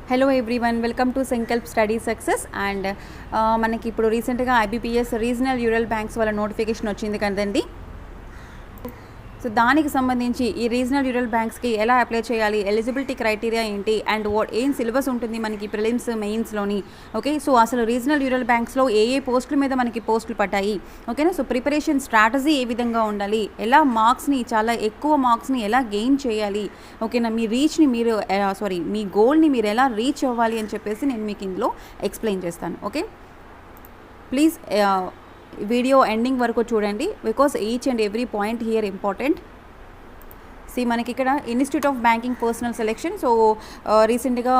Hello everyone, welcome to Sankalp study success. And మనకి ఇప్పుడు రీసెంట్గా ఐబీపీఎస్ రీజనల్ రూరల్ బ్యాంక్స్ వాళ్ళ నోటిఫికేషన్ వచ్చింది కదండి. సో దానికి సంబంధించి ఈ రీజనల్ రూరల్ బ్యాంక్స్కి ఎలా అప్లై చేయాలి, ఎలిజిబిలిటీ క్రైటీరియా ఏంటి, అండ్ ఏం సిలబస్ ఉంటుంది మనకి ప్రిలిమ్స్ మెయిన్స్లోని. ఓకే, సో అసలు రీజనల్ రూరల్ బ్యాంక్స్లో ఏ పోస్టుల మీద మనకి పోస్టులు పడ్డాయి, ఓకేనా. సో ప్రిపరేషన్ స్ట్రాటజీ ఏ విధంగా ఉండాలి, ఎలా మార్క్స్ని, చాలా ఎక్కువ మార్క్స్ని ఎలా గెయిన్ చేయాలి, ఓకేనా. మీ రీచ్ని మీరు మీ గోల్ని మీరు ఎలా రీచ్ అవ్వాలి అని చెప్పేసి నేను మీకు ఇందులో ఎక్స్ప్లెయిన్ చేస్తాను. ఓకే, ప్లీజ్ వీడియో ఎండింగ్ వరకు చూడండి, because each and every point here important. మనకి ఇక్కడ institute of banking personal selection. So రీసెంట్గా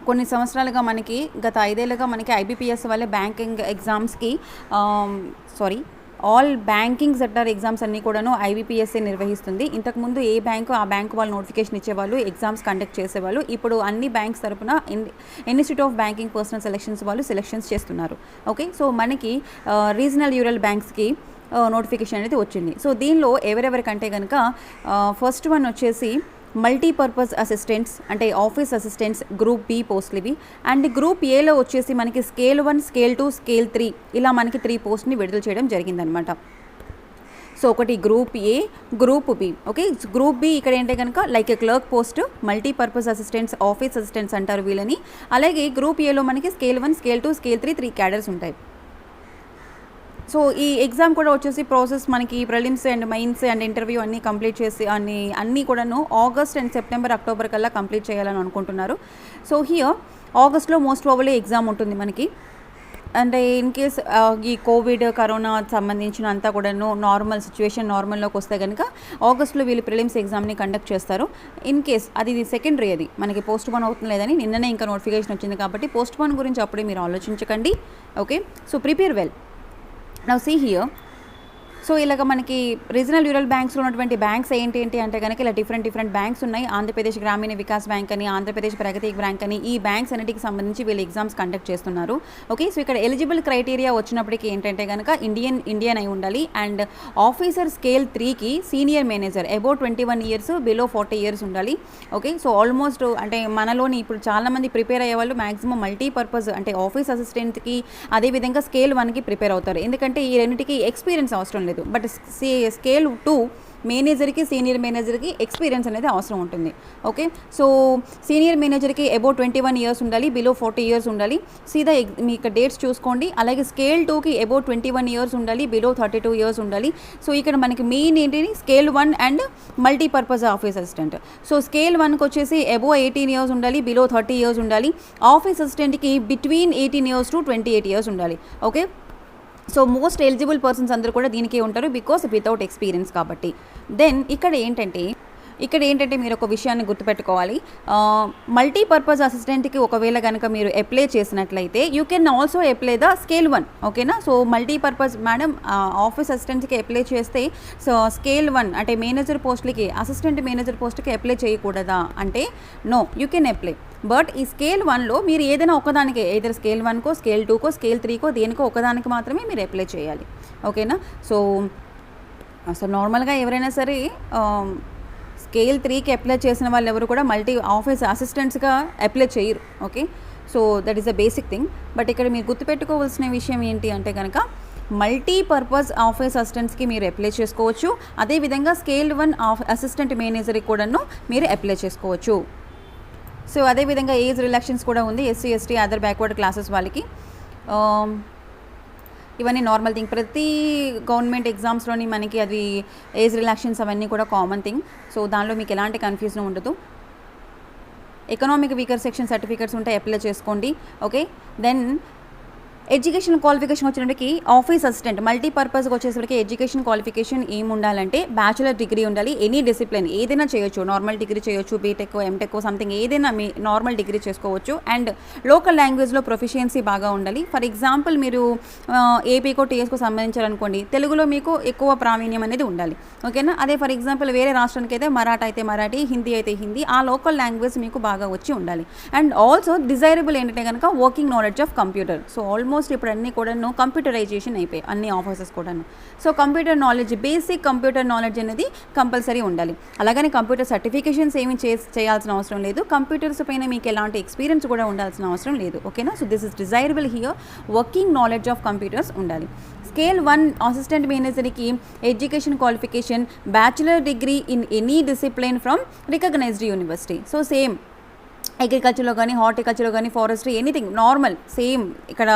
కొన్ని సంవత్సరాలుగా మనకి గత 5 ఏళ్ళుగా మనకి ఐబీపీఎస్ వల్ల బ్యాంకింగ్ ఎగ్జామ్స్కి ఆల్ బ్యాంకింగ్ సెక్టర్ ఎగ్జామ్స్ అన్నీ కూడాను ఐబీపీఎస్ఏ నిర్వహిస్తుంది. ఇంతకుముందు ఏ బ్యాంకు ఆ బ్యాంకు వాళ్ళు నోటిఫికేషన్ ఇచ్చేవాళ్ళు, ఎగ్జామ్స్ కండక్ట్ చేసేవాళ్ళు. ఇప్పుడు అన్ని బ్యాంక్స్ తరపున institute of banking personal selections వాళ్ళు సెలెక్షన్స్ చేస్తున్నారు. ఓకే, సో మనకి రీజనల్ రూరల్ బ్యాంక్స్కి నోటిఫికేషన్ అనేది వచ్చింది. సో దీనిలో ఎవరెవరికంటే కనుక ఫస్ట్ వన్ వచ్చేసి మల్టీపర్పస్ అసిస్టెంట్స్, అంటే ఆఫీస్ అసిస్టెంట్స్ గ్రూప్ బి పోస్టులు ఇవి. అండ్ గ్రూప్ ఏలో వచ్చేసి మనకి స్కేల్ 1, స్కేల్ 2, స్కేల్ 3 ఇలా మనకి 3 పోస్ట్ని విడుదల చేయడం జరిగిందనమాట. సో ఒకటి group A, group B. Okay, group B ఇక్కడ ఏంటంటే కనుక like a clerk post, multipurpose assistants, office assistants అంటారు వీళ్ళని. అలాగే గ్రూప్ ఏలో మనకి స్కేల్ 1, స్కేల్ 2, స్కేల్ 3 3 క్యాడర్స్ ఉంటాయి. సో ఈ ఎగ్జామ్ కూడా వచ్చేసి ప్రాసెస్ మనకి prelims and mains and interview అన్నీ కంప్లీట్ చేసి అన్నీ కూడాను ఆగస్ట్ అండ్ సెప్టెంబర్, అక్టోబర్ కల్లా కంప్లీట్ చేయాలని అనుకుంటున్నారు. సో హియర్ ఆగస్ట్లో మోస్ట్ ప్రాబబ్లీ ఎగ్జామ్ ఉంటుంది మనకి. అంటే ఇన్ కేస్ ఈ కోవిడ్, కరోనా సంబంధించిన అంతా కూడాను నార్మల్ సిచ్యువేషన్ నార్మల్లోకి వస్తే కనుక ఆగస్ట్లో వీళ్ళు ప్రిలిమ్స్ ఎగ్జామ్ని కండక్ట్ చేస్తారు. ఇన్ కేస్ అది సెకండరీ, అది మనకి పోస్ట్ పోన్ అవుతుంది లేదని నిన్ననే ఇంకా నోటిఫికేషన్ వచ్చింది కాబట్టి పోస్ట్ పోన్ గురించి అప్పుడే మీరు ఆలోచించకండి. Okay, so prepare well. Now see here. So ఇలాగ మనకి రీజనల్ రూరల్ బ్యాంక్స్లో ఉన్నటువంటి బ్యాంక్స్ ఏంటి అంటే కనుక ఇలా డిఫరెంట్ బ్యాంక్స్ ఉన్నాయి. ఆంధ్రప్రదేశ్ గ్రామీణ వికాస్ బ్యాంక్ అని, ఆంధ్రప్రదేశ్ ప్రగతి బ్యాంక్ అని, ఈ బ్యాంక్స్ అన్నిటికి సంబంధించి వీళ్ళు ఎగ్జామ్స్ కండక్ట్ చేస్తున్నారు. ఓకే, సో ఇక్కడ ఎలిజిబుల్ క్రైటీరియా వచ్చినప్పటికీ ఏంటంటే కనుక ఇండియన్ అయి ఉండాలి. అండ్ ఆఫీసర్ స్కేల్ 3కి senior manager about 21 years, below 40 years ఉండాలి. ఓకే, సో ఆల్మోస్ట్ అంటే మనలోని ఇప్పుడు చాలామంది ప్రిపేర్ అయ్యే వాళ్ళు మ్యాక్సిమం మల్టీపర్పస్ అంటే ఆఫీస్ అసిస్టెంట్కి, అదేవిధంగా స్కేల్ 1కి ప్రిపేర్ అవుతారు. ఎందుకంటే ఈ రెండింటికి ఎక్స్పీరియన్స్ అవసరం లేదు. బట్ స్కేల్ 2 మేనేజర్కి, సీనియర్ మేనేజర్కి ఎక్స్పీరియన్స్ అనేది అవసరం ఉంటుంది. ఓకే, సో సీనియర్ మేనేజర్కి అబౌట్ 21 years ఉండాలి, బిలో 40 years ఉండాలి. సీదా మీ ఇక్కడ డేట్స్ చూసుకోండి. అలాగే స్కేల్ 2కి అబౌట్ 21 years ఉండాలి, బిలో 32 years ఉండాలి. సో ఇక్కడ మనకి మెయిన్ ఏంటి, scale 1 and multipurpose office assistant. So scale 1కి వచ్చేసి అబౌవ్ 18 years ఉండాలి, బిలో 30 years ఉండాలి. ఆఫీస్ అసిస్టెంట్కి బిట్వీన్ 18 years to 28 years ఉండాలి. Okay, so most eligible persons అందరూ కూడా దీనికే ఉంటారు, బికాస్ వితౌట్ ఎక్స్పీరియన్స్ కాబట్టి. దెన్ ఇక్కడ ఏంటంటే మీరు ఒక విషయాన్ని గుర్తుపెట్టుకోవాలి. మల్టీపర్పస్ అసిస్టెంట్కి ఒకవేళ కనుక మీరు అప్లై చేసినట్లయితే you can also apply the scale 1. ఓకేనా, సో మల్టీపర్పస్ మేడం ఆఫీస్ అసిస్టెంట్కి అప్లై చేస్తే సో స్కేల్ 1 అంటే మేనేజర్ పోస్ట్లకి, అసిస్టెంట్ మేనేజర్ పోస్ట్కి అప్లై చేయకూడదా అంటే no, you can apply. But ఈ స్కేల్ 1లో మీరు ఏదైనా ఒకదానికి, ఏదైనా స్కేల్ 1కో, స్కేల్ 2కో, స్కేల్ 3కో దేనికో ఒకదానికి మాత్రమే మీరు అప్లై చేయాలి. ఓకేనా, సో నార్మల్గా ఎవరైనా సరే స్కేల్ 3కి అప్లై చేసిన వాళ్ళు ఎవరు కూడా మల్టీ ఆఫీస్ అసిస్టెంట్స్గా అప్లై చేయరు. Okay, so that is the basic thing. But ఇక్కడ మీరు గుర్తుపెట్టుకోవాల్సిన విషయం ఏంటి అంటే కనుక మల్టీపర్పస్ ఆఫీస్ అసిస్టెంట్స్కి మీరు అప్లై చేసుకోవచ్చు. అదేవిధంగా స్కేల్ 1 అసిస్టెంట్ మేనేజర్కి కూడాను మీరు అప్లై చేసుకోవచ్చు. సో అదేవిధంగా ఏజ్ రిలాక్షన్స్ కూడా ఉంది SC, ST, other backward classes వాళ్ళకి. ఇవన్నీ నార్మల్ థింగ్. ప్రతి గవర్నమెంట్ ఎగ్జామ్స్లోని మనకి అది ఏజ్ రిలాక్షన్స్ అవన్నీ కూడా కామన్ థింగ్. సో దానిలో మీకు ఎలాంటి కన్ఫ్యూజన్ ఉండదు. ఎకనామిక్ వీకర్ సెక్షన్ సర్టిఫికేట్స్ ఉంటే అప్లై చేసుకోండి. ఓకే, దెన్ ఎడ్యుకేషన్ క్వాలిఫికేషన్ వచ్చినప్పటికి ఆఫీస్ అసిస్టెంట్ మల్టీపర్పస్కి వచ్చేసరికి ఎడ్యుకేషన్ క్వాలిఫికేషన్ ఏమి ఉండాలంటే బ్యాచులర్ డిగ్రీ ఉండాలి. ఎనీ డిసిప్లిన్ ఏదైనా చేయొచ్చు, నార్మల్ డిగ్రీ చేయొచ్చు, బీటెక్, ఎంటెక్, సంథింగ్ ఏదైనా మీ నార్మల్ డిగ్రీ చేసుకోవచ్చు. అండ్ లోకల్ లాంగ్వేజ్లో ప్రొఫిషియన్సీ బాగా ఉండాలి. ఫర్ ఎగ్జాంపుల్ మీరు ఏపీకో, టీఎస్కో సంబంధించారనుకోండి, తెలుగులో మీకు ఎక్కువ ప్రావీణ్యం అనేది ఉండాలి. ఓకేనా, అదే ఫర్ ఎగ్జాంపుల్ వేరే రాష్ట్రానికి అయితే మరాఠా అయితే మరాఠీ, హిందీ అయితే హిందీ, ఆ లోకల్ లాంగ్వేజ్ మీకు బాగా వచ్చి ఉండాలి. అండ్ ఆల్సో డిజైరబుల్ ఏంటంటే కనుక working knowledge of computer. So almost almost ఇప్పుడు అన్నీ కూడాను కంప్యూటరైజేషన్ అయిపోయాయి అన్ని ఆఫీసెస్ కూడాను. So computer knowledge, basic computer knowledge అనేది కంపల్సరీ ఉండాలి. అలాగని కంప్యూటర్ సర్టిఫికేషన్స్ ఏమి చేయాల్సిన అవసరం లేదు. కంప్యూటర్స్ పైన మీకు ఎలాంటి ఎక్స్పీరియన్స్ కూడా ఉండాల్సిన అవసరం లేదు. ఓకేనా? So this is desirable here. Working knowledge of computers ఉండాలి. స్కేల్ 1 అసిస్టెంట్ మేనేజర్కి education qualification bachelor degree in any discipline from recognised university. So same అగ్రికల్చర్లో కానీ, హార్టికల్చర్లో కానీ, ఫారెస్ట్రీ, ఎనీథింగ్ నార్మల్ సేమ్. ఇక్కడ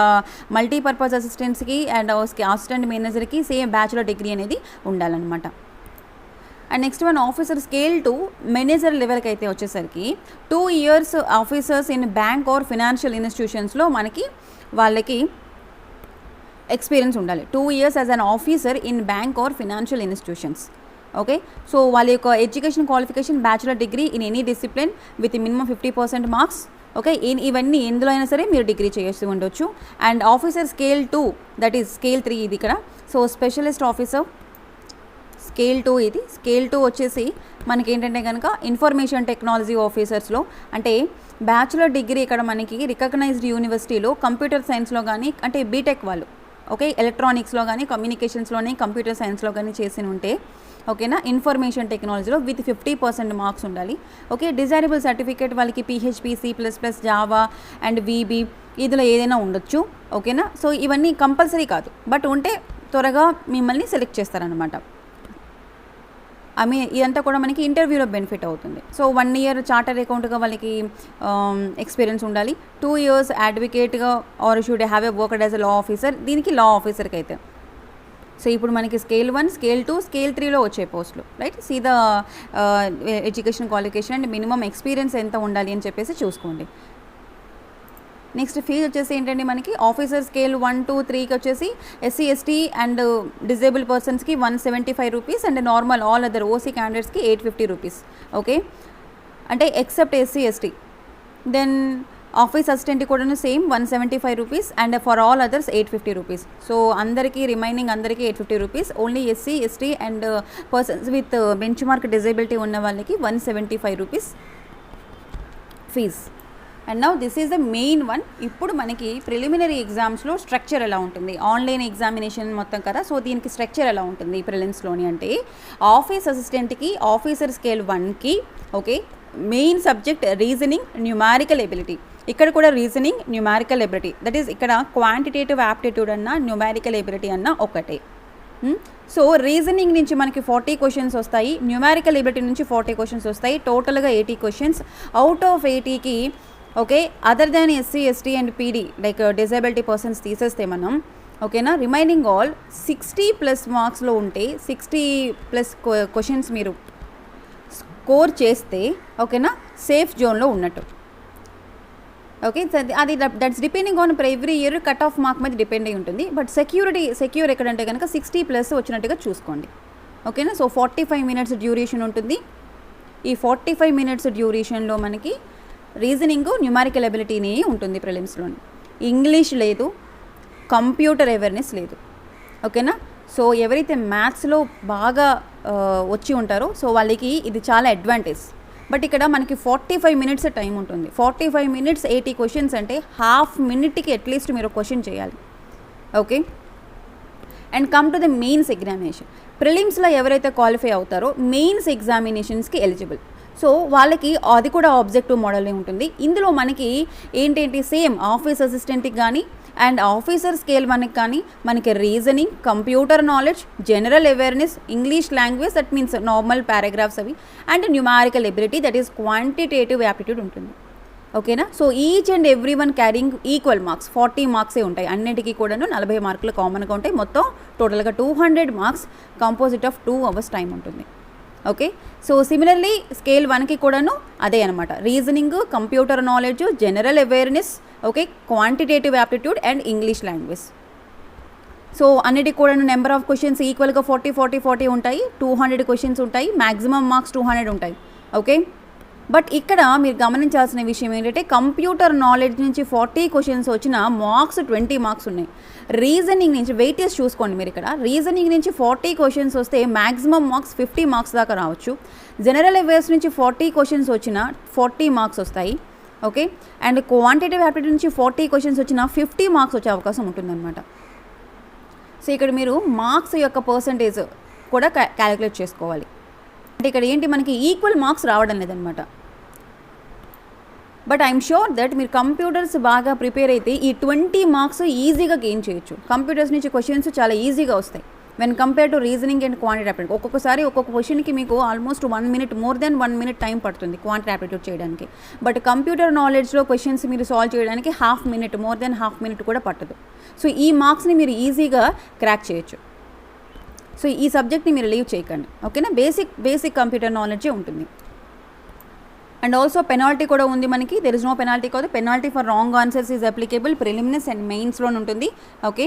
మల్టీపర్పస్ అసిస్టెంట్స్కి అండ్ అసిస్టెంట్ మేనేజర్కి సేమ్ బ్యాచిలర్ డిగ్రీ అనేది ఉండాలన్నమాట. And next one officer scale 2 manager లెవెల్కి అయితే వచ్చేసరికి 2 years officers in bank or financial ఇన్స్టిట్యూషన్స్లో మనకి వాళ్ళకి ఎక్స్పీరియన్స్ ఉండాలి. 2 years as an officer in bank or financial institutions. Okay, so వాళ్ళ యొక్క education qualification bachelor degree in any discipline with minimum 50% marks. Okay, ఇవన్నీ ఎందులో అయినా సరే మీరు డిగ్రీ చేస్తూ ఉండొచ్చు. And officer scale 2 that is scale 3 ఇది ఇక్కడ. సో స్పెషలిస్ట్ ఆఫీసర్ స్కేల్ 2 ఇది. స్కేల్ 2 వచ్చేసి మనకి ఏంటంటే కనుక ఇన్ఫర్మేషన్ టెక్నాలజీ ఆఫీసర్స్లో, అంటే బ్యాచులర్ డిగ్రీ ఇక్కడ మనకి రికగ్నైజ్డ్ యూనివర్సిటీలో కంప్యూటర్ సైన్స్లో కానీ, అంటే బీటెక్ వాళ్ళు, ఓకే, ఎలక్ట్రానిక్స్లో కానీ, కమ్యూనికేషన్స్లోనే, కంప్యూటర్ సైన్స్లో కానీ చేసి ఉంటే, ఓకేనా, ఇన్ఫర్మేషన్ టెక్నాలజీలో విత్ 50% మార్క్స్ ఉండాలి. ఓకే, డిజైరబుల్ సర్టిఫికేట్ వాళ్ళకి PHP, C++, Java and VB ఇందులో ఏదైనా ఉండొచ్చు. ఓకేనా, సో ఇవన్నీ కంపల్సరీ కాదు, బట్ ఉంటే త్వరగా మిమ్మల్ని సెలెక్ట్ చేస్తారనమాట. ఇదంతా కూడా మనకి ఇంటర్వ్యూలో బెనిఫిట్ అవుతుంది. సో 1 year చార్టర్ అకౌంట్గా వాళ్ళకి ఎక్స్పీరియన్స్ ఉండాలి. 2 years అడ్వకేట్గా or should have a worked as a law officer. దీనికి లా ఆఫీసర్కి అయితే సో ఇప్పుడు మనకి స్కేల్ 1, స్కేల్ 2, స్కేల్ 3లో వచ్చే పోస్టులు, right. See the education qualification and minimum experience ఎంత ఉండాలి అని చెప్పేసి చూసుకోండి. నెక్స్ట్ ఫీజు వచ్చేసి ఏంటంటే మనకి ఆఫీసర్ స్కేల్ 1, 2, 3కి వచ్చేసి SC, ST అండ్ డిజేబుల్ పర్సన్స్కి 175 rupees and normal all other OC క్యాండిడేట్స్కి 850 రూపీస్. ఓకే, అంటే except SC, ST. Then office అసిస్టెంట్కి కూడా same 175 rupees and for all others 850 rupees. So remaining అందరికీ 850 rupees. Only SC, ST and persons with bench mark disability ఉన్న వాళ్ళకి 175 rupees fee. And now this is the main one. ఇప్పుడు మనకి preliminary ఎగ్జామ్స్లో structure ఎలా ఉంటుంది, ఆన్లైన్ ఎగ్జామినేషన్ మొత్తం కదా. సో దీనికి స్ట్రక్చర్ ఎలా ఉంటుంది ప్రిలిమ్స్లోని అంటే, ఆఫీస్ అసిస్టెంట్కి ఆఫీసర్ స్కేల్ 1కి okay main subject reasoning, న్యూమారికల్ ability. ఇక్కడ కూడా రీజనింగ్, న్యూమారికల్ ఎబిలిటీ, దట్ ఈస్ ఇక్కడ క్వాంటిటేటివ్ యాప్టిట్యూడ్ అన్న న్యూమారికల్ ఎబిలిటీ అన్న ఒకటే. సో రీజనింగ్ నుంచి మనకి 40 క్వశ్చన్స్ వస్తాయి, న్యూమారికల్ ఎబిలిటీ నుంచి 40 క్వశ్చన్స్ వస్తాయి, టోటల్గా 80 క్వశ్చన్స్. అవుట్ ఆఫ్ 80కి okay other than SC, ST and PD like disability persons తీసేస్తే మనం, ఓకేనా, రిమైనింగ్ ఆల్ 60+ మార్క్స్లో ఉంటే 60+ క్వశ్చన్స్ మీరు స్కోర్ చేస్తే ఓకేనా సేఫ్ జోన్లో ఉన్నట్టు. ఓకే, అది that's depending on every year cut off mark మీద డిపెండ్ అయి ఉంటుంది. బట్ సెక్యూర్ ఎక్కడంటే కనుక 60+ వచ్చినట్టుగా చూసుకోండి. ఓకేనా, సో 45 minutes డ్యూరేషన్ ఉంటుంది. ఈ 45 minutes డ్యూరేషన్లో మనకి రీజనింగ్, న్యూమారికల్ ఎబిలిటీని ఉంటుంది ప్రిలిమ్స్లోని. ఇంగ్లీష్ లేదు, కంప్యూటర్ అవేర్నెస్ లేదు. ఓకేనా, సో ఎవరైతే మ్యాథ్స్లో బాగా వచ్చి ఉంటారో సో వాళ్ళకి ఇది చాలా అడ్వాంటేజ్. బట్ ఇక్కడ మనకి 45 minutes టైం ఉంటుంది. 45 minutes 80 క్వశ్చన్స్ అంటే హాఫ్ మినిట్కి అట్లీస్ట్ మీరు క్వశ్చన్ చేయాలి. Okay, and come to the mains examination. ప్రిలిమ్స్లో ఎవరైతే క్వాలిఫై అవుతారో మెయిన్స్ ఎగ్జామినేషన్స్కి ఎలిజిబుల్. సో వాళ్ళకి అది కూడా ఆబ్జెక్టివ్ మోడల్ ఉంటుంది. ఇందులో మనకి ఏంటంటే సేమ్ ఆఫీస్ అసిస్టెంట్కి కానీ అండ్ ఆఫీసర్ స్కేల్ 1కి కానీ మనకి reasoning, computer knowledge, general awareness, English language that means normal paragraphs అవి, and numerical ability that is quantitative aptitude ఉంటుంది. ఓకేనా, so each and every one carrying equal marks, 40 మార్క్సే ఉంటాయి. అన్నిటికీ కూడాను 40 మార్కులు కామన్గా ఉంటాయి. మొత్తం టోటల్గా 200 marks composite of 2 hours time ఉంటుంది. ఓకే, సో సిమిలర్లీ స్కేల్ 1కి కూడాను అదే అనమాట. Reasoning, computer knowledge, general awareness, okay, quantitative aptitude and English language. So అన్నిటికి కూడా నెంబర్ ఆఫ్ క్వశ్చన్స్ ఈక్వల్గా 40 ఉంటాయి. 200 క్వశ్చన్స్ ఉంటాయి. మ్యాక్సిమం మార్క్స్ 200 ఉంటాయి. ఓకే, బట్ ఇక్కడ మీరు గమనించాల్సిన విషయం ఏంటంటే కంప్యూటర్ నాలెడ్జ్ నుంచి 40 క్వశ్చన్స్ వచ్చిన మార్క్స్ 20 మార్క్స్ ఉన్నాయి. రీజనింగ్ నుంచి వెయిటేజ్ చూసుకోండి మీరు. ఇక్కడ రీజనింగ్ నుంచి 40 క్వశ్చన్స్ వస్తే మ్యాక్సిమం మార్క్స్ 50 మార్క్స్ దాకా రావచ్చు. జనరల్ అవేర్స్ నుంచి 40 క్వశ్చన్స్ వచ్చిన 40 మార్క్స్ వస్తాయి. ఓకే. అండ్ క్వాంటిటేటివ్ యాప్టిట్యూడ్ నుంచి 40 క్వశ్చన్స్ వచ్చినా 50 మార్క్స్ వచ్చే అవకాశం ఉంటుందన్నమాట. సో ఇక్కడ మీరు మార్క్స్ యొక్క పర్సంటేజ్ కూడా క్యాలిక్యులేట్ చేసుకోవాలి. అంటే ఇక్కడ ఏంటి, మనకి ఈక్వల్ మార్క్స్ రావడం లేదనమాట. బట్ ఐఎమ్ షూర్ దట్ మీరు కంప్యూటర్స్ బాగా ప్రిపేర్ అయితే ఈ 20 మార్క్స్ ఈజీగా గెయిన్ చేయొచ్చు. కంప్యూటర్స్ నుంచి క్వశ్చన్స్ చాలా ఈజీగా వస్తాయి when compare to reasoning and quantity aptitude. ఒక్కొక్కసారి ఒక్కొక్క క్వశ్చన్కి మీకు almost 1 minute, more than 1 minute time పడుతుంది క్వాంటిటీ యాప్టిట్యూడ్ చేయడానికి. బట్ కంప్యూటర్ నాలెడ్జ్లో క్వశ్చన్స్ మీరు సాల్వ్ చేయడానికి ½ minute, మోర్ దెన్ ½ minute కూడా పట్టదు. సో ఈ మార్క్స్ని మీరు ఈజీగా క్రాక్ చేయొచ్చు. సో ఈ సబ్జెక్ట్ని మీరు లీవ్ చేయకండి, ఓకేనా. బేసిక్ కంప్యూటర్ నాలెడ్జే ఉంటుంది. అండ్ ఆల్సో పెనాల్టీ కూడా ఉంది మనకి. దెర్ ఇస్ నో పెనాల్టీ కాదు, penalty for wrong answers is applicable preliminaries and మెయిన్స్లో ఉంటుంది. Okay.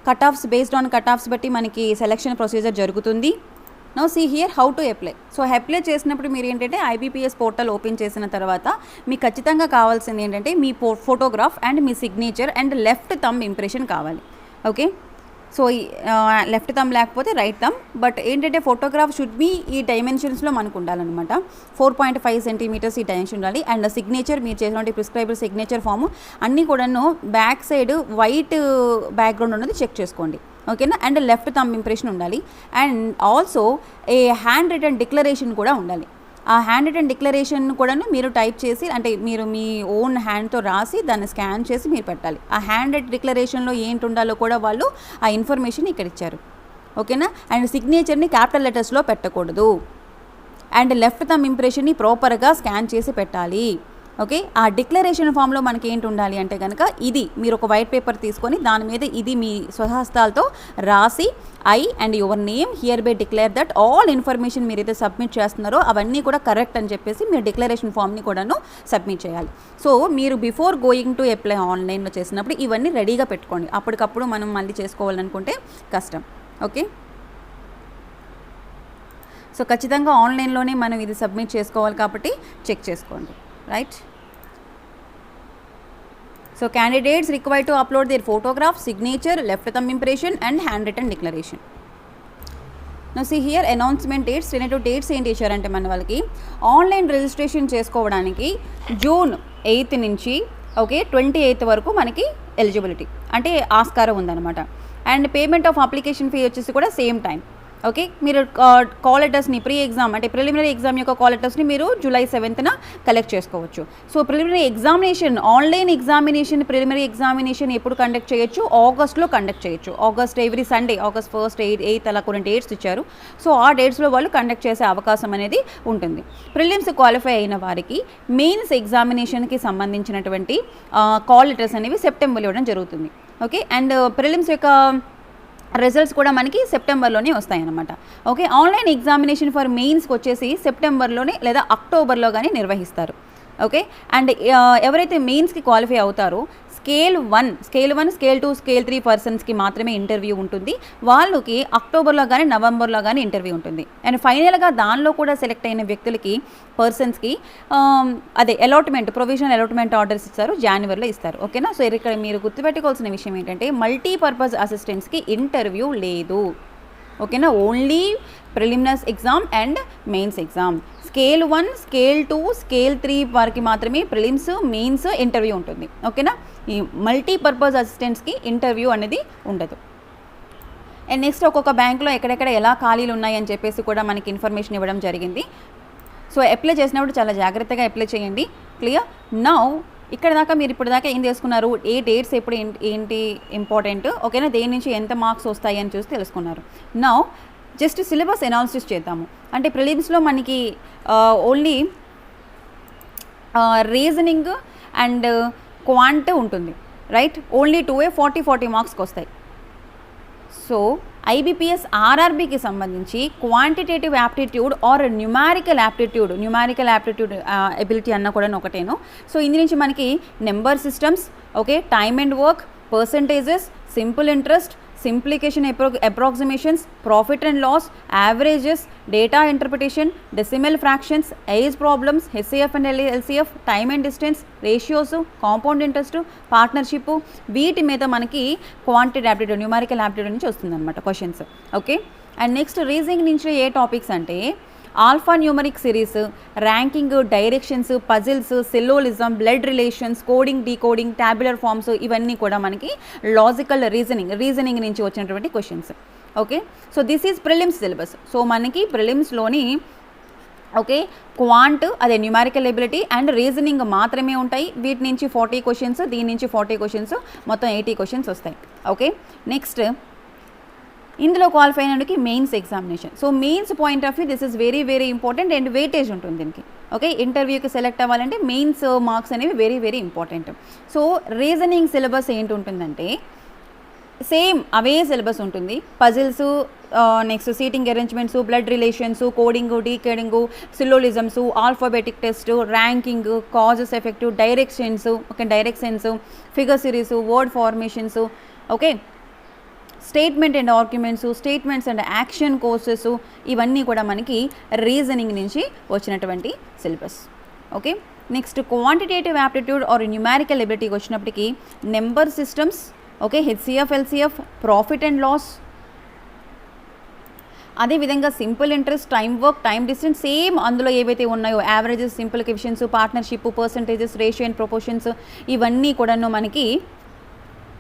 Cut offs, based on cut offs బట్టి మనకి సెలక్షన్ ప్రొసీజర్ జరుగుతుంది. Now see here how to apply. So apply చేసినప్పుడు మీరు ఏంటంటే ఐబీపీఎస్ పోర్టల్ ఓపెన్ చేసిన తర్వాత మీకు ఖచ్చితంగా కావాల్సింది ఏంటంటే మీ ఫోటోగ్రాఫ్ అండ్ మీ signature and left thumb impression కావాలి. ఓకే. సో లెఫ్ట్ థంబ్ లేకపోతే రైట్ థంబ్. బట్ ఏంటంటే ఫోటోగ్రాఫ్ షుడ్ బి ఈ డైమెన్షన్స్లో మనకు ఉండాలన్నమాట. 4.5 centimeters ఈ డైమెన్షన్ ఉండాలి. అండ్ సిగ్నేచర్ మీరు చేసినటువంటి ప్రిస్క్రైబర్ సిగ్నేచర్ ఫామ్ అన్నీ కూడాను బ్యాక్ సైడ్ వైట్ బ్యాక్గ్రౌండ్ ఉన్నది చెక్ చేసుకోండి, ఓకేనా. అండ్ లెఫ్ట్ థంబ్ ఇంప్రెషన్ ఉండాలి. And also a hand written declaration కూడా ఉండాలి. ఆ హ్యాండ్ రిటన్ డిక్లరేషన్ కూడాను మీరు టైప్ చేసి, అంటే మీరు మీ ఓన్ హ్యాండ్తో రాసి దాన్ని స్కాన్ చేసి మీరు పెట్టాలి. ఆ హ్యాండ్ రిటన్ డిక్లరేషన్లో ఏంటి ఉండాలో కూడా వాళ్ళు ఆ ఇన్ఫర్మేషన్ ఇక్కడ ఇచ్చారు, ఓకేనా. అండ్ సిగ్నేచర్ని క్యాపిటల్ లెటర్స్లో పెట్టకూడదు. అండ్ లెఫ్ట్ థంబ్ ఇంప్రెషన్ని ప్రాపర్గా స్కాన్ చేసి పెట్టాలి, ఓకే. ఆ డిక్లరేషన్ ఫామ్లో మనకి ఏంటి ఉండాలి అంటే కనుక ఇది మీరు ఒక వైట్ పేపర్ తీసుకొని దాని మీద ఇది మీ స్వహస్తాలతో రాసి I and your name here by declare that all information మీరు అయితే సబ్మిట్ చేస్తున్నారో అవన్నీ కూడా కరెక్ట్ అని చెప్పేసి మీరు డిక్లరేషన్ ఫామ్ని కూడాను సబ్మిట్ చేయాలి. సో మీరు బిఫోర్ గోయింగ్ టు అప్లై ఆన్లైన్లో చేసినప్పుడు ఇవన్నీ రెడీగా పెట్టుకోండి. అప్పటికప్పుడు మనం మళ్ళీ చేసుకోవాలనుకుంటే కష్టం, ఓకే. సో ఖచ్చితంగా ఆన్లైన్లోనే మనం ఇది సబ్మిట్ చేసుకోవాలి కాబట్టి చెక్ చేసుకోండి, right. So candidates required to upload their photograph, signature, left thumb impression and handwritten declaration. Now see here announcement dates, tentative dates ఏంటి ఇచ్చారంటే మన వాళ్ళకి ఆన్లైన్ రిజిస్ట్రేషన్ చేసుకోవడానికి June 8 నుంచి ఓకే 28th వరకు మనకి ఎలిజిబిలిటీ అంటే ఆస్కారం ఉందన్నమాట. And payment of application fee వచ్చేసి కూడా సేమ్ టైం, ఓకే. మీరు కాల్ లెటర్స్ని ప్రీ ఎగ్జామ్ అంటే ప్రిలిమినరీ ఎగ్జామ్ యొక్క కాల్ లెటర్స్ని మీరు July 7th కలెక్ట్ చేసుకోవచ్చు. So preliminary examination, online examination, preliminary examination ఎప్పుడు కండక్ట్ చేయొచ్చు, ఆగస్ట్లో కండక్ట్ చేయొచ్చు. August every Sunday, August 1st, 8th అలా కొన్ని డేట్స్ ఇచ్చారు. సో ఆ డేట్స్లో వాళ్ళు కండక్ట్ చేసే అవకాశం అనేది ఉంటుంది. ప్రిలిమ్స్ క్వాలిఫై అయిన వారికి మెయిన్స్ ఎగ్జామినేషన్కి సంబంధించినటువంటి కాల్ లెటర్స్ అనేవి సెప్టెంబర్లో ఇవ్వడం జరుగుతుంది, ఓకే. అండ్ ప్రిలిమ్స్ యొక్క రిజల్ట్స్ కూడా మనకి సెప్టెంబర్లోనే వస్తాయన్నమాట, ఓకే. ఆన్లైన్ ఎగ్జామినేషన్ ఫర్ మెయిన్స్కి వచ్చేసి సెప్టెంబర్లోనే లేదా అక్టోబర్లో కానీ నిర్వహిస్తారు, ఓకే. అండ్ ఎవరైతే మెయిన్స్కి క్వాలిఫై అవుతారో స్కేల్ 1, స్కేల్ 2, స్కేల్ 3 పర్సన్స్కి మాత్రమే ఇంటర్వ్యూ ఉంటుంది. వాళ్ళకి అక్టోబర్లో కానీ నవంబర్లో కానీ ఇంటర్వ్యూ ఉంటుంది. అండ్ ఫైనల్గా దానిలో కూడా సెలెక్ట్ అయిన వ్యక్తులకి పర్సన్స్కి అదే అలాట్మెంట్, ప్రొవిజనల్ అలాట్మెంట్ ఆర్డర్స్ ఇస్తారు, జనవరిలో ఇస్తారు, ఓకేనా. సో ఇక్కడ మీరు గుర్తుపెట్టుకోవాల్సిన విషయం ఏంటంటే మల్టీపర్పస్ అసిస్టెంట్స్కి ఇంటర్వ్యూ లేదు, ఓకేనా. Only preliminaries exam and mains exam. Scale 1, scale 2, scale 3 వారికి మాత్రమే ప్రిలిమ్స్, మెయిన్స్ ఇంటర్వ్యూ ఉంటుంది, ఓకేనా. ఈ మల్టీపర్పస్ అసిస్టెంట్స్కి ఇంటర్వ్యూ అనేది ఉండదు. అండ్ నెక్స్ట్ ఒక్కొక్క బ్యాంక్లో ఎక్కడెక్కడ ఎలా ఖాళీలు ఉన్నాయని చెప్పేసి కూడా మనకి ఇన్ఫర్మేషన్ ఇవ్వడం జరిగింది. సో అప్లై చేసినప్పుడు చాలా జాగ్రత్తగా అప్లై చేయండి, క్లియర్. నౌ ఇక్కడ దాకా మీరు ఇప్పుడు దాకా ఏం తెలుసుకున్నారు, ఏ డేట్స్ ఎప్పుడు ఏంటి ఇంపార్టెంట్, ఓకేనా, దేని నుంచి ఎంత మార్క్స్ వస్తాయి అని చూసి తెలుసుకున్నారు. నౌ జస్ట్ సిలబస్ అనాలిసిస్ చేద్దాము. అంటే ప్రిలిమ్స్లో మనకి ఓన్లీ రీజనింగ్ అండ్ క్వాంట్ ఉంటుంది, రైట్. ఓన్లీ 2 40 మార్క్స్కి వస్తాయి. సో ఐబీపీఎస్ ఆర్ఆర్బీకి సంబంధించి quantitative aptitude or numerical aptitude ability అన్న కూడా ఒకటేను. సో ఇందు నుంచి మనకి number systems, okay, time and work, percentages, simple interest, simplification approximations, profit and loss, averages, data interpretation, decimal fractions, age problems, HCF and LCF, time and distance, ratios, compound interest, partnership, వీటి మీద మనకి quantitative aptitude, numerical aptitude నుంచి వస్తుందన్నమాట questions, okay. And next reasoning నుంచి ఏ topics అంటే alpha numeric series, ranking, directions, puzzles, syllogism, blood relations, coding, decoding, tabular forms, ఇవన్నీ కూడా మనకి లాజికల్ రీజనింగ్ నుంచి వచ్చినటువంటి questions. Okay, so this is prelims syllabus. So మనకి ప్రిలిమ్స్లోని ఓకే క్వాంట్ అదే న్యూమారికల్ ఎబిలిటీ అండ్ రీజనింగ్ మాత్రమే ఉంటాయి. వీటి నుంచి 40 క్వశ్చన్స్, దీని నుంచి 40 క్వశ్చన్స్, మొత్తం 80 క్వశ్చన్స్ వస్తాయి. ఓకే, నెక్స్ట్ ఇందులో క్వాలిఫై అయినందుకు mains examination. So mains point of view this is very very important and weightage ఉంటుంది దీనికి. ఓకే, ఇంటర్వ్యూకి సెలెక్ట్ అవ్వాలంటే మెయిన్స్ మార్క్స్ అనేవి very very important. So reasoning syllabus ఏంటి ఉంటుందంటే సేమ్ అవే సిలబస్ ఉంటుంది. Puzzles, next seating arrangements, blood relations, coding, decoding, syllogisms, alphabetic test, ranking, causes effect, directions, okay directions, figure series, word formations, okay statement and arguments, statements and action courses, ఇవన్నీ కూడా మనకి reasoning నుంచి వచ్చినటువంటి syllabus. Okay, next quantitative aptitude or numerical ఎబిలిటీకి వచ్చినప్పటికీ number systems, okay HCF, LCF, profit and loss, అదేవిధంగా simple interest, time work, time distance, same అందులో ఏవైతే ఉన్నాయో averages, simple coefficients, partnership, percentages, ratio and proportions, ఇవన్నీ కూడాను మనకి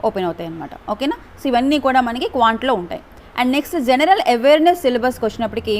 ఓపెన్ అవుతాయి అన్నమాట. ఓకేనా, సో ఇవన్నీ కూడా మనకి క్వాంట్లో ఉంటాయి. అండ్ నెక్స్ట్ జనరల్ అవేర్నెస్ సిలబస్కి వచ్చినప్పటికీ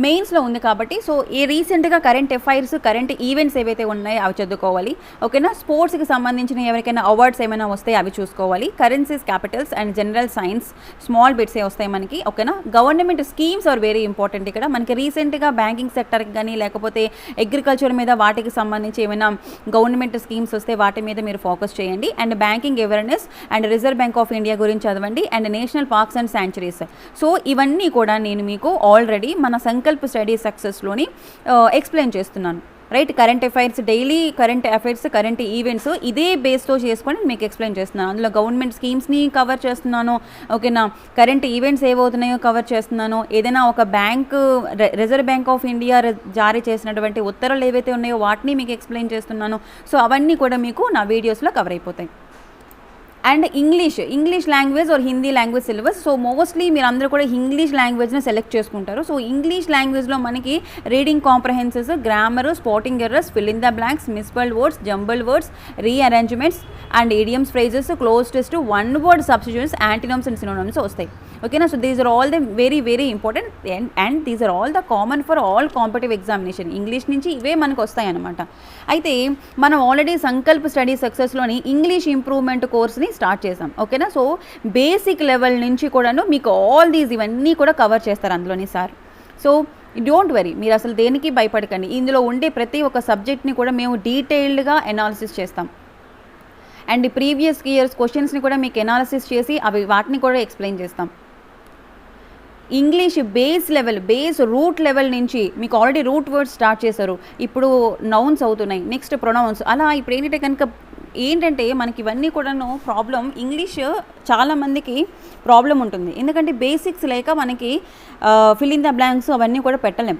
మెయిన్స్లో ఉంది కాబట్టి సో ఈ రీసెంట్గా కరెంట్ అఫైర్స్, కరెంట్ ఈవెంట్స్ ఏవైతే ఉన్నాయో అవి చదువుకోవాలి. ఓకేనా, స్పోర్ట్స్కి సంబంధించిన ఎవరికైనా అవార్డ్స్ ఏమైనా వస్తాయి అవి చూసుకోవాలి. Currencies, capitals and general science small బిట్సే వస్తాయి మనకి. ఓకేనా, government schemes are very important. ఇక్కడ మనకి రీసెంట్గా బ్యాంకింగ్ సెక్టర్కి కానీ లేకపోతే అగ్రికల్చర్ మీద వాటికి సంబంధించి ఏమైనా గవర్నమెంట్ స్కీమ్స్ వస్తే వాటి మీద మీరు ఫోకస్ చేయండి. And banking awareness and reserve bank of India గురించి చదవండి. And national parks and sanctuaries. So ఇవన్నీ కూడా నేను మీకు ఆల్రెడీ మన సంకల్ప్ స్టడీ సక్సెస్లోని ఎక్స్ప్లెయిన్ చేస్తున్నాను. Right, current affairs, daily current affairs, current events ఇదే బేస్తో చేసుకొని మీకు ఎక్స్ప్లెయిన్ చేస్తున్నాను. అందులో గవర్నమెంట్ స్కీమ్స్ని కవర్ చేస్తున్నాను. ఓకేనా, కరెంట్ ఈవెంట్స్ ఏవవుతున్నాయో కవర్ చేస్తున్నాను. ఏదైనా ఒక bank, reserve bank of India జారీ చేసినటువంటి ఉత్తర్వులు ఏవైతే ఉన్నాయో వాటిని మీకు ఎక్స్ప్లెయిన్ చేస్తున్నాను. సో అవన్నీ కూడా మీకు నా వీడియోస్లో కవర్ అయిపోతాయి. And English language or Hindi language syllabus. So mostly మీరు అందరూ కూడా ఇంగ్లీష్ లాంగ్వేజ్ని సెలెక్ట్ చేసుకుంటారు. సో ఇంగ్లీష్ లాంగ్వేజ్లో మనకి reading comprehensions, grammar, spotting errors, fill in the blanks, misspelled words, jumble words, rearrangements and idioms, phrases, cloze test, one word substitutions, antonyms and synonyms వస్తాయి. ఓకేనా, so these are all the very very important and these are all the common for all competitive examination. English నుంచి ఇవే మనకు వస్తాయి అన్నమాట. అయితే మనం already Sankalp study సక్సెస్లోని ఇంగ్లీష్ ఇంప్రూవ్మెంట్ కోర్స్ని స్టార్ట్ చేసాం. ఓకేనా, సో బేసిక్ లెవెల్ నుంచి కూడాను మీకు ఆల్ దీస్ ఇవన్నీ కూడా కవర్ చేస్తారు అందులోని సార్. సో డోంట్ వరీ, మీరు అసలు దేనికి భయపడకండి. ఇందులో ఉండే ప్రతి ఒక్క సబ్జెక్ట్ని కూడా మేము డీటెయిల్డ్గా అనాలిసిస్ చేస్తాం. అండ్ ప్రీవియస్ ఇయర్స్ క్వశ్చన్స్ని కూడా మీకు అనాలిసిస్ చేసి వాటిని కూడా ఎక్స్ప్లెయిన్ చేస్తాం. ఇంగ్లీష్ బేస్ రూట్ లెవెల్ నుంచి మీకు ఆల్రెడీ రూట్ వర్డ్స్ స్టార్ట్ చేశారు. ఇప్పుడు నౌన్స్ అవుతున్నాయి, నెక్స్ట్ ప్రొనౌన్స్. అలా ఇప్పుడు ఏంటంటే మనకి ఇవన్నీ కూడాను ప్రాబ్లం. ఇంగ్లీష్ చాలామందికి ప్రాబ్లం ఉంటుంది, ఎందుకంటే బేసిక్స్ లేక మనకి ఫిల్ ఇన్ ద బ్లాంక్స్ అవన్నీ కూడా పెట్టలేం.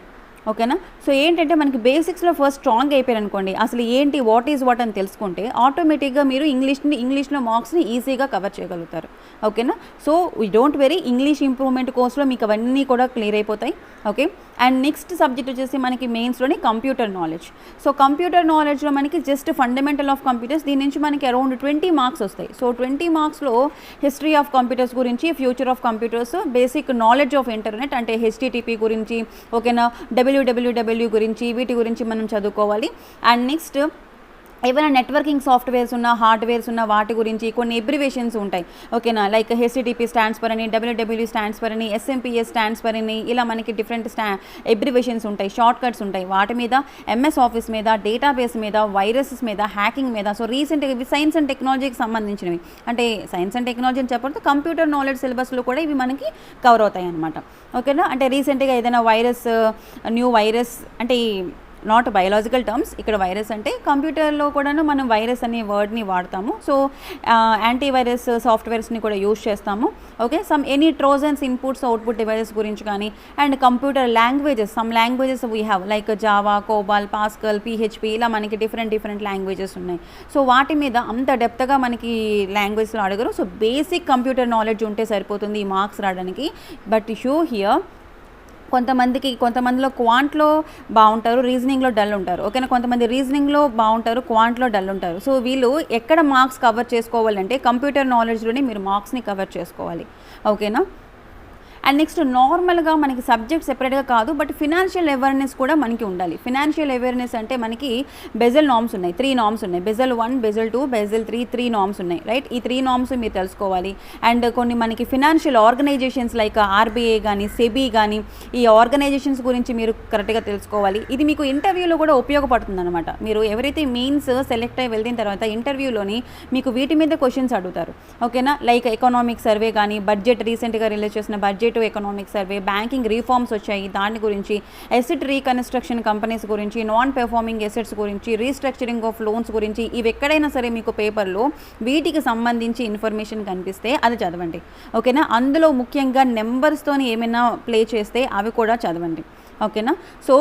ఓకేనా, సో ఏంటంటే మనకి బేసిక్స్లో ఫస్ట్ స్ట్రాంగ్ అయిపోయారు అనుకోండి, అసలు ఏంటి వాట్ ఈజ్ వాట్ అని తెలుసుకుంటే ఆటోమేటిక్గా మీరు ఇంగ్లీష్లో మార్క్స్ని ఈజీగా కవర్ చేయగలుగుతారు. ఓకేనా, so we don't very, English improvement కోర్స్లో మీకు అవన్నీ కూడా క్లియర్ అయిపోతాయి. ఓకే, అండ్ నెక్స్ట్ సబ్జెక్ట్ వచ్చేసి మనకి మెయిన్స్లోని కంప్యూటర్ నాలెడ్జ్. సో కంప్యూటర్ నాలెడ్జ్లో మనకి జస్ట్ ఫండమెంటల్ ఆఫ్ కంప్యూటర్స్, దీని నుంచి మనకి అరౌండ్ 20 మార్క్స్ వస్తాయి. సో 20 మార్క్స్లో హిస్టరీ ఆఫ్ కంప్యూటర్స్ గురించి, future of computers, basic knowledge of internet అంటే HTTP గురించి, ఓకేనా www గురించి, వీటి గురించి మనం చదువుకోవాలి. అండ్ నెక్స్ట్ ఏవైనా నెట్వర్కింగ్ సాఫ్ట్వేర్స్ ఉన్న, హార్డ్వేర్స్ ఉన్న వాటి గురించి కొన్ని ఎబ్రివేషన్స్ ఉంటాయి. ఓకేనా, లైక్ HTTP స్టాండ్స్ ఫర్ అని, www స్టాండ్స్ ఫర్ అని, SMPS స్టాండ్స్ ఫర్ అని, ఇలా మనకి డిఫరెంట్ ఎబ్రివేషన్స్ ఉంటాయి, షార్ట్ కట్స్ ఉంటాయి. వాటి మీద, MS ఆఫీస్ మీద, డేటాబేస్ మీద, వైరసెస్ మీద, హ్యాకింగ్ మీద. సో రీసెంట్గా ఇవి సైన్స్ అండ్ టెక్నాలజీకి సంబంధించినవి. అంటే సైన్స్ అండ్ టెక్నాలజీ అని చెప్పడంతో కంప్యూటర్ నాలెడ్జ్ సిలబస్లో కూడా ఇవి మనకి కవర్ అవుతాయి అనమాట. ఓకేనా, అంటే రీసెంట్గా ఏదైనా న్యూ వైరస్ అంటే నాట్ బయాలజికల్ టర్మ్స్. ఇక్కడ వైరస్ అంటే కంప్యూటర్లో కూడాను మనం వైరస్ అనే వర్డ్ని వాడతాము. సో యాంటీవైరస్ సాఫ్ట్వేర్స్ని కూడా యూజ్ చేస్తాము. Okay, some any Trojans inputs output devices గురించి కానీ, and computer languages, some languages we have like Java, కోబాల్, pascal, PHP, ఇలా మనకి డిఫరెంట్ లాంగ్వేజెస్ ఉన్నాయి. సో వాటి మీద అంత డెప్త్గా మనకి లాంగ్వేజ్లో అడగరు. సో బేసిక్ కంప్యూటర్ నాలెడ్జ్ ఉంటే సరిపోతుంది ఈ మార్క్స్ రావడానికి. బట్ హియర్ కొంతమందిలో క్వాంట్లో బాగుంటారు, రీజనింగ్లో డల్ ఉంటారు. ఓకేనా, కొంతమంది రీజనింగ్లో బాగుంటారు, క్వాంట్లో డల్ ఉంటారు. సో వీళ్ళు ఎక్కడ మార్క్స్ కవర్ చేసుకోవాలంటే కంప్యూటర్ నాలెడ్జ్లోనే మీరు మార్క్స్ని కవర్ చేసుకోవాలి. ఓకేనా, అండ్ నెక్స్ట్ నార్మల్గా మనకి సబ్జెక్ట్ సెపరేట్గా కాదు, బట్ ఫినాన్షియల్ అవేర్నెస్ కూడా మనకి ఉండాలి. ఫినాన్షియల్ అవేర్నెస్ అంటే మనకి బెజల్ నార్మ్స్ ఉన్నాయి, 3 నార్మ్స్ ఉన్నాయి. బెజల్ 1, బెజల్ 2, బెజల్ 3 నార్మ్స్ ఉన్నాయి, రైట్. ఈ 3 నార్మ్స్ మీరు తెలుసుకోవాలి. అండ్ కొన్ని మనకి ఫినాన్షియల్ ఆర్గనైజేషన్స్ లైక్ ఆర్బీఐ కానీ, సెబీ కానీ, ఈ ఆర్గనైజేషన్స్ గురించి మీరు కరెక్ట్గా తెలుసుకోవాలి. ఇది మీకు ఇంటర్వ్యూలో కూడా ఉపయోగపడుతుంది అనమాట. మీరు ఎవరైతే మెయిన్స్ సెలెక్ట్ అయ్యి వెళ్ళిన తర్వాత ఇంటర్వ్యూలోని మీకు వీటి మీద క్వశ్చన్స్ అడుగుతారు. ఓకేనా, లైక్ ఎకనామిక్ సర్వే కానీ, బడ్జెట్, రీసెంట్గా రిలీజ్ చేసిన budget economic survey, banking reforms వచ్చాయి దాని గురించి, ఎసెట్ రీకన్స్ట్రక్షన్ కంపెనీస్ గురించి, నాన్ పెర్ఫార్మింగ్ ఎసెట్స్ గురించి, రీస్ట్రక్చరింగ్ ఆఫ్ లోన్స్ గురించి, ఇవి ఎక్కడైనా సరే మీకు పేపర్లో వీటికి సంబంధించి ఇన్ఫర్మేషన్ కనిపిస్తే అది చదవండి. ఓకేనా, అందులో ముఖ్యంగా నెంబర్స్తోని ఏమైనా ప్లే చేస్తే అవి కూడా చదవండి. ఓకేనా, సో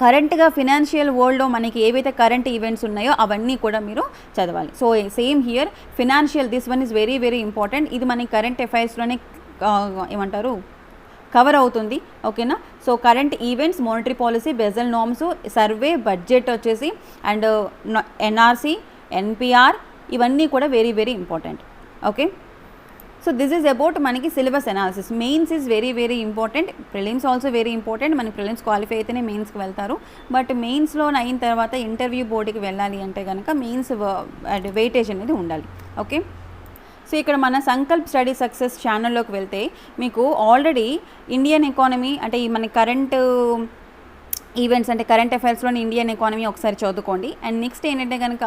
కరెంట్గా ఫినాన్షియల్ వరల్డ్లో మనకి ఏవైతే కరెంట్ ఈవెంట్స్ ఉన్నాయో అవన్నీ కూడా మీరు చదవాలి. So same here financial, this one is very important. ఇది మనకి కరెంట్ అఫైర్స్లోనే ఏమంటారు కవర్ అవుతుంది. ఓకేనా, so current events, monetary policy, basel norms, survey, budget వచ్చేసి, అండ్ ఎన్ఆర్సీ, ఎన్పిఆర్, ఇవన్నీ కూడా very important. Okay, so this is about మనకి syllabus analysis. Mains is very important, prelims also very important. మనకి prelims qualify అయితేనే మెయిన్స్కి వెళ్తారు. But మెయిన్స్లో అయిన తర్వాత ఇంటర్వ్యూ బోర్డుకి వెళ్ళాలి అంటే కనుక మెయిన్స్ వెయిటేజ్ అనేది ఉండాలి. ఓకే, సో ఇక్కడ మన సంకల్ప్ స్టడీ సక్సెస్ ఛానల్లోకి వెళ్తే మీకు ఆల్రెడీ ఇండియన్ ఎకానమీ అంటే ఈ మన కరెంట్ ఈవెంట్స్ అంటే కరెంట్ అఫైర్స్లోని ఇండియన్ ఎకానమీ ఒకసారి చదువుకోండి. అండ్ నెక్స్ట్ ఏంటంటే కనుక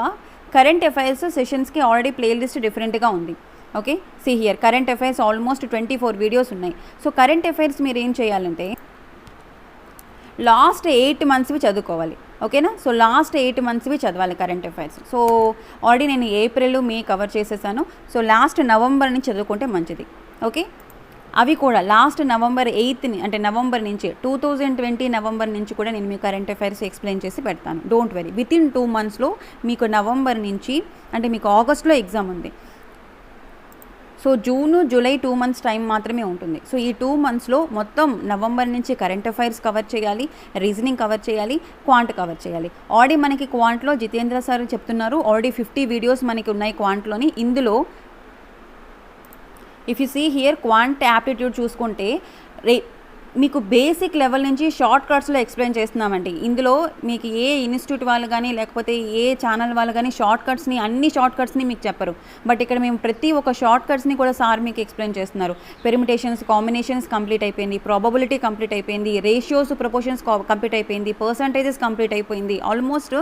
కరెంట్ అఫైర్స్ సెషన్స్కి ఆల్రెడీ ప్లేలిస్ట్ డిఫరెంట్గా ఉంది. Okay, see here current affairs almost 24 videos ఉన్నాయి. సో కరెంట్ అఫైర్స్ మీరు ఏం చేయాలంటే లాస్ట్ 8 మంత్స్వి చదువుకోవాలి. ఓకేనా, సో లాస్ట్ 8 మంత్స్వి చదవాలి కరెంట్ అఫైర్స్. సో ఆల్రెడీ నేను ఏప్రిల్, మే కవర్ చేసేసాను. సో లాస్ట్ నవంబర్ నుంచి చదువుకుంటే మంచిది. ఓకే, అవి కూడా లాస్ట్ నవంబర్ 8ని అంటే నవంబర్ నుంచి 2020 నవంబర్ నుంచి కూడా నేను మీ కరెంట్ అఫైర్స్ ఎక్స్ప్లెయిన్ చేసి పెడతాను. డోంట్ వెరీ, వితిన్ 2 మంత్స్లో మీకు నవంబర్ నుంచి అంటే మీకు ఆగస్ట్లో ఎగ్జామ్ ఉంది. So June, July 2 months time మాత్రమే ఉంటుంది. సో ఈ 2 మంత్స్లో మొత్తం నవంబర్ నుంచి కరెంట్ అఫైర్స్ కవర్ చేయాలి, రీజనింగ్ కవర్ చేయాలి, క్వాంట్ కవర్ చేయాలి. ఆల్రెడీ మనకి క్వాంట్లో జితేంద్ర సార్ చెప్తున్నారు, ఆల్రెడీ 50 వీడియోస్ మనకి ఉన్నాయి క్వాంట్లోని. ఇందులో if you see here quant aptitude చూసుకుంటే మీకు బేసిక్ లెవెల్ నుంచి షార్ట్ కట్స్లో ఎక్స్ప్లెయిన్ చేస్తున్నామండి. ఇందులో మీకు ఏ ఇన్స్టిట్యూట్ వాళ్ళు కానీ లేకపోతే ఏ ఛానల్ వాళ్ళు కానీ అన్ని షార్ట్ కట్స్ని మీకు చెప్పరు. బట్ ఇక్కడ మేము ప్రతి ఒక్క షార్ట్ కట్స్ని కూడా సార్ మీకు ఎక్స్ప్లెయిన్ చేస్తున్నారు. పెర్మిటేషన్స్, కాంబినేషన్స్ కంప్లీట్ అయిపోయింది, ప్రాబబిలిటీ కంప్లీట్ అయిపోయింది, రేషియోస్, ప్రపోర్షన్స్ కంప్లీట్ అయిపోయింది, పర్సంటేజెస్ కంప్లీట్ అయిపోయింది, ఆల్మోస్ట్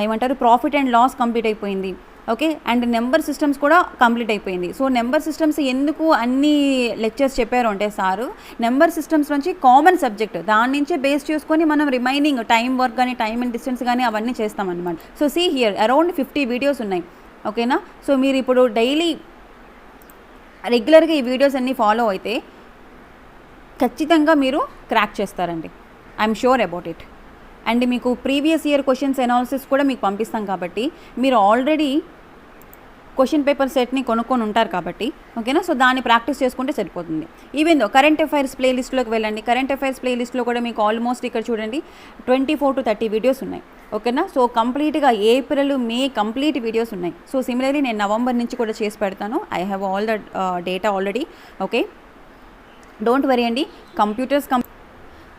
ఏమంటారు ప్రాఫిట్ అండ్ లాస్ కంప్లీట్ అయిపోయింది. ఓకే, అండ్ నెంబర్ సిస్టమ్స్ కూడా కంప్లీట్ అయిపోయింది. సో నెంబర్ సిస్టమ్స్ ఎందుకు అన్ని లెక్చర్స్ చెప్పారు అంటే సారు నెంబర్ సిస్టమ్స్ నుంచి కామన్ సబ్జెక్ట్ దాని నుంచే బేస్ చేసుకొని మనం రిమైనింగ్ టైం వర్క్ కానీ టైం అండ్ డిస్టెన్స్ కానీ అవన్నీ చేస్తామన్నమాట. So see here around 50 videos ఉన్నాయి. ఓకేనా, సో మీరు ఇప్పుడు డైలీ రెగ్యులర్గా ఈ వీడియోస్ అన్నీ ఫాలో అయితే ఖచ్చితంగా మీరు క్రాక్ చేస్తారండి. I'm sure about it. And మీకు ప్రీవియస్ ఇయర్ క్వశ్చన్స్ అనాలిసిస్ కూడా మీకు పంపిస్తాం కాబట్టి మీరు ఆల్రెడీ క్వశ్చన్ పేపర్ సెట్ని కొనుక్కొని ఉంటారు కాబట్టి ఓకేనా. సో దాన్ని ప్రాక్టీస్ చేసుకుంటే సరిపోతుంది. ఈవెన్ దో కరెంట్ అఫైర్స్ ప్లేలిస్ట్లోకి వెళ్ళండి. కరెంట్ అఫైర్స్ ప్లేలిస్ట్లో కూడా మీకు ఆల్మోస్ట్ ఇక్కడ చూడండి 24 to 30 వీడియోస్ ఉన్నాయి. ఓకేనా, సో కంప్లీట్గా ఏప్రిల్, మే కంప్లీట్ వీడియోస్ ఉన్నాయి. సో సిమిలర్లీ నేను నవంబర్ నుంచి కూడా చేసి పెడతాను. I have all the data already. Okay, don't worry అండి.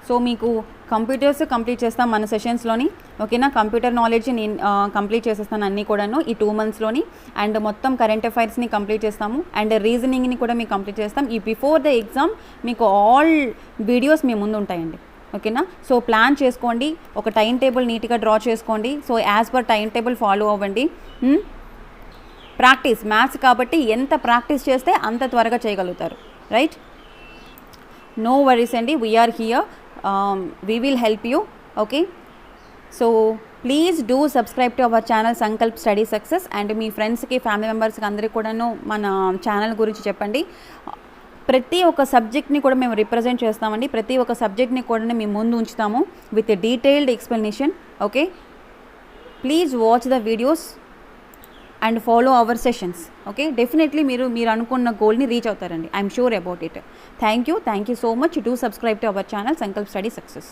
సో మీకు కంప్యూటర్స్ కంప్లీట్ చేస్తాం మన సెషన్స్లోని. ఓకేనా, కంప్యూటర్ నాలెడ్జ్ నేను కంప్లీట్ చేసేస్తాను అన్నీ కూడాను ఈ 2 monthsలోని. అండ్ మొత్తం కరెంట్ అఫైర్స్ని కంప్లీట్ చేస్తాము. అండ్ రీజనింగ్ని కూడా మీకు కంప్లీట్ చేస్తాం. ఈ బిఫోర్ ద ఎగ్జామ్ మీకు ఆల్ వీడియోస్ మీ ముందు ఉంటాయండి. ఓకేనా, సో ప్లాన్ చేసుకోండి, ఒక టైం టేబుల్ నీట్గా డ్రా చేసుకోండి. So as per time table follow అవ్వండి. ప్రాక్టీస్ మ్యాథ్స్ కాబట్టి ఎంత ప్రాక్టీస్ చేస్తే అంత త్వరగా చేయగలుగుతారు. రైట్, నో వరీస్ అండి, we are here, we will help you. Okay, so please do subscribe to our channel Sankalp study success. And మీ ఫ్రెండ్స్కి, ఫ్యామిలీ మెంబర్స్కి అందరికీ కూడాను మన ఛానల్ గురించి చెప్పండి. ప్రతి ఒక్క సబ్జెక్ట్ని కూడా మేము రిప్రజెంట్ చేస్తామండి. ప్రతి ఒక్క సబ్జెక్ట్ని కూడా మేము ముందు ఉంచుతాము with detailed explanation. Okay, please watch the videos and follow our sessions. Okay, definitely మీరు అనుకున్న గోల్ని రీచ్ అవుతారండి. I'm sure about it. Thank you so much. Do subscribe to our channel Sankalp study success.